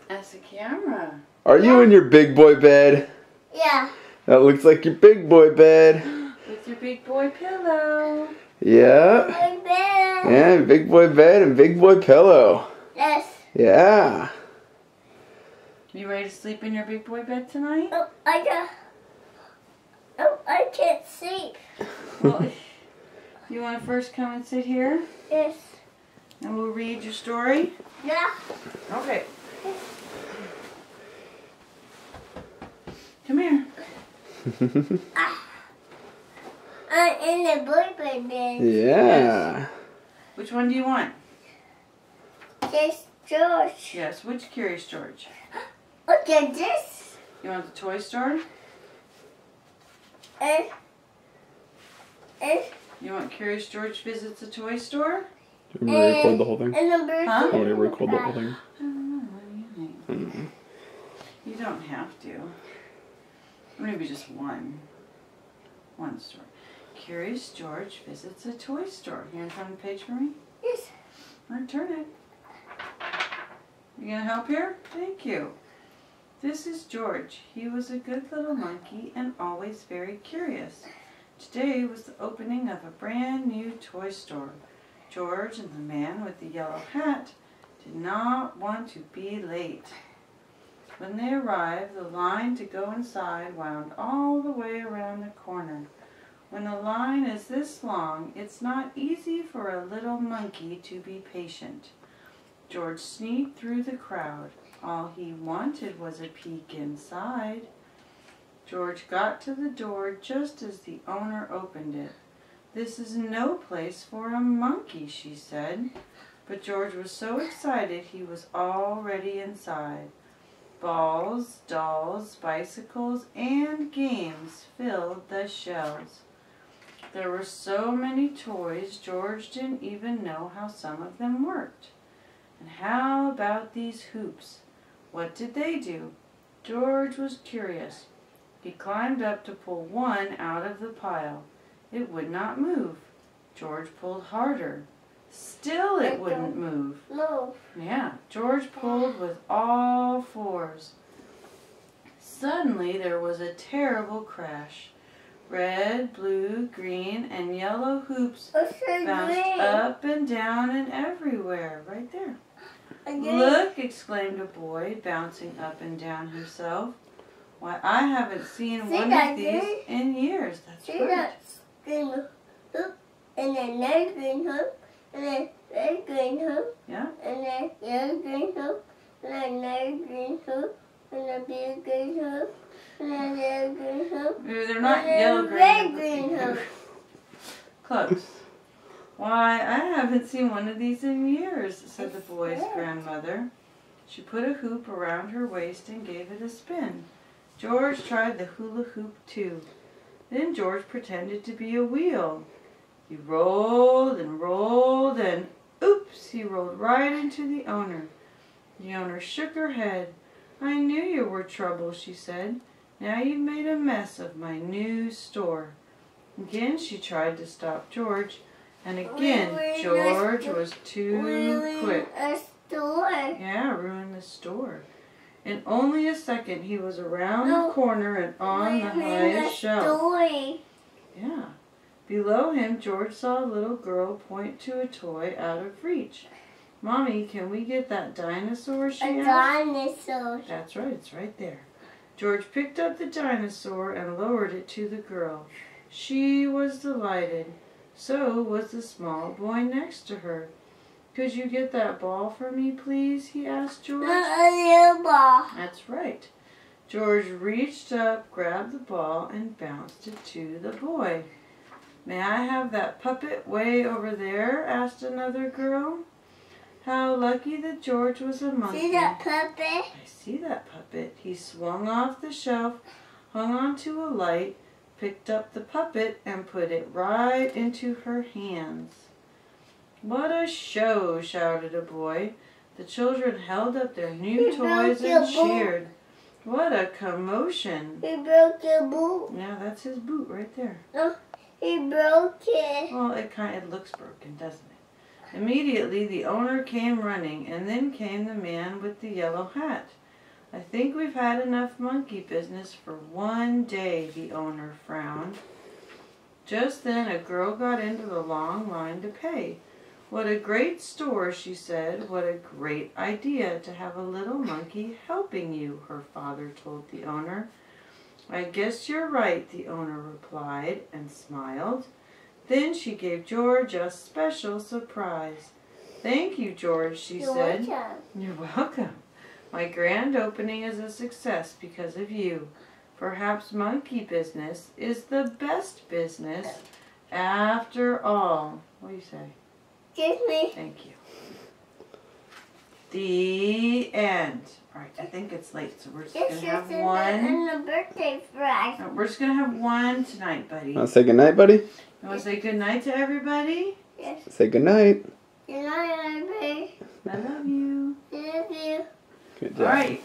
That's the camera. Are you in your big boy bed? Yeah. That looks like your big boy bed. With your big boy pillow. Yeah. Big bed. Yeah, big boy bed and big boy pillow. Yes. Yeah. You ready to sleep in your big boy bed tonight? Oh, I can't sleep. Well, you want to first come and sit here? Yes. And we'll read your story? Yeah. Okay. Come here. I'm in the boy bed. Yeah. Which one do you want? This George. Yes, which Curious George? Look at this. You want the toy store? And You want Curious George Visits a Toy Store? You want me to record the whole thing? And the bird. Huh? You want me to record the whole thing? I don't know. What do you think? You don't have to. Maybe just one. One store. Curious George Visits a Toy Store. You want to turn the page for me? Yes. All right, turn it. You gonna help here? Thank you. This is George. He was a good little monkey and always very curious. Today was the opening of a brand new toy store. George and the man with the yellow hat did not want to be late. When they arrived, the line to go inside wound all the way around the corner. When a line is this long, it's not easy for a little monkey to be patient. George sneaked through the crowd. All he wanted was a peek inside. George got to the door just as the owner opened it. "This is no place for a monkey," she said. But George was so excited he was already inside. Balls, dolls, bicycles, and games filled the shelves. There were so many toys, George didn't even know how some of them worked. And how about these hoops? What did they do? George was curious. He climbed up to pull one out of the pile. It would not move. George pulled harder. Still it wouldn't move. Move. Yeah, George pulled with all fours. Suddenly there was a terrible crash. Red, blue, green, and yellow hoops bounced up and down and everywhere. Right there. "Look," exclaimed a boy, bouncing up and down himself. "Why, I haven't seen one of these in years." That's See right. that green hoop, and then red green hoop, and then red green hoop, Yeah. and then yellow green hoop, and then red green hoop, and then blue green hoop, and then yellow green hoop, They're not and then yellow red green. green hoop. Close. "Why, I haven't seen one of these in years," said the boy's grandmother. She put a hoop around her waist and gave it a spin. George tried the hula hoop too. Then George pretended to be a wheel. He rolled and rolled and oops, he rolled right into the owner. The owner shook her head. "I knew you were trouble," she said. "Now you've made a mess of my new store." Again she tried to stop George, and again George was too quick. A store. Yeah, ruined the store. In only a second he was around the corner and on the highest shelf. Yeah. Below him, George saw a little girl point to a toy out of reach. "Mommy, can we get that dinosaur?" she A asked. dinosaur. That's right, it's right there. George picked up the dinosaur and lowered it to the girl. She was delighted. So was the small boy next to her. "Could you get that ball for me, please?" he asked George. A little ball. That's right. George reached up, grabbed the ball, and bounced it to the boy. "May I have that puppet way over there?" asked another girl. How lucky that George was a monkey. See that puppet? I see that puppet. He swung off the shelf, hung onto a light, picked up the puppet, and put it right into her hands. "What a show!" shouted a boy. The children held up their new toys and cheered. "What a commotion!" He broke your boot. Yeah, that's his boot right there. No, he broke it. Well, it looks broken, doesn't it? Immediately the owner came running, and then came the man with the yellow hat. I think we've had enough monkey business for one day, the owner frowned. Just then a girl got into the long line to pay. What a great store, she said. What a great idea to have a little monkey helping you, her father told the owner. I guess you're right, the owner replied and smiled. Then she gave George a special surprise. Thank you, George, she said. You're welcome. My grand opening is a success because of you. Perhaps monkey business is the best business after all. What do you say? Excuse me. Thank you. The end. All right, I think it's late, so we're just going to have one. And the birthday fries. No, we're just going to have one tonight, buddy. Want to say goodnight, buddy? You want to say goodnight to everybody? Yes. Say goodnight. Good night, everybody. I love you. Love you. Good job. All right.